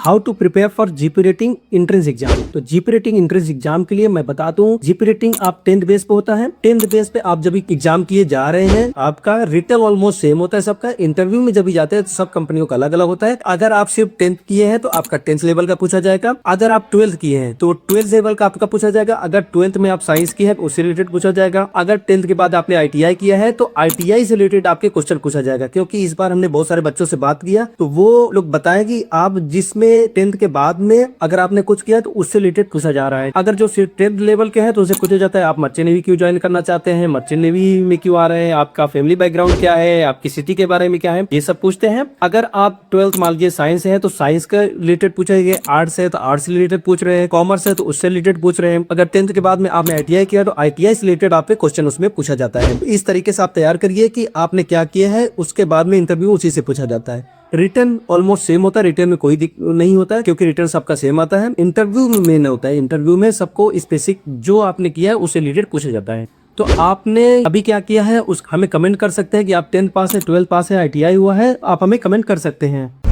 How to prepare for GP rating entrance exam. तो GP rating entrance exam के लिए मैं बता दूं, जीपी रेटिंग आप 10th बेस पे होता है। 10th बेस पे आप जब एग्जाम किए जा रहे हैं, आपका रिटन ऑलमोस्ट सेम होता है सबका। इंटरव्यू में जब जाते हैं तो सब कंपनियों का अलग अलग होता है। अगर आप सिर्फ 10th किए हैं तो आपका 10th लेवल का पूछा जाएगा। अगर आप 12th किए हैं तो 12th लेवल का आपका पूछा जाएगा। अगर 12th में आप साइंस की है तो उससे रिलेटेड पूछा जाएगा। अगर 10th के बाद आपने ITI किया है तो ITI से रिलेटेड आपके क्वेश्चन पूछा जाएगा। क्योंकि इस बार हमने बहुत सारे बच्चों से बात किया तो वो लोग बताएं कि आप जिसमें 10th के बाद में अगर आपने कुछ किया तो उससे रिलेटेड पूछा जा रहा है। अगर जो सिर्फ 10th लेवल के हैं तो उसे पूछा जाता है आप मर्चेंट नेवी क्यों ज्वाइन करना चाहते हैं, मर्चेंट नेवी में क्यों आ रहे हैं, आपका फैमिली बैकग्राउंड क्या है, आपकी सिटी के बारे में क्या है, ये सब पूछते हैं। अगर आप 12th मान लीजिए साइंस है तो साइंस का रिलेटेड पूछेंगे, आर्ट्स है तो आर्ट्स से रिलेटेड पूछ रहे हैं, कॉमर्स है तो उससे रिलेटेड पूछ रहे हैं। अगर 10th के बाद में आपने ITI किया तो ITI से रिलेटेड आपके क्वेश्चन उसमें पूछा जाता है। इस तरीके से आप तैयार करिए कि आपने क्या किया है, उसके बाद में इंटरव्यू उसी से पूछा जाता है। रिटर्न ऑलमोस्ट सेम होता है, रिटर्न में कोई नहीं होता है क्योंकि रिटर्न सबका सेम आता है। इंटरव्यू में मेन होता है, इंटरव्यू में सबको स्पेसिफिक जो आपने किया है उससे रिलेटेड पूछा जाता है। तो आपने अभी क्या किया है उस हमें कमेंट कर सकते हैं कि आप 10th पास है, 12th पास है, ITI हुआ है, आप हमें कमेंट कर सकते हैं।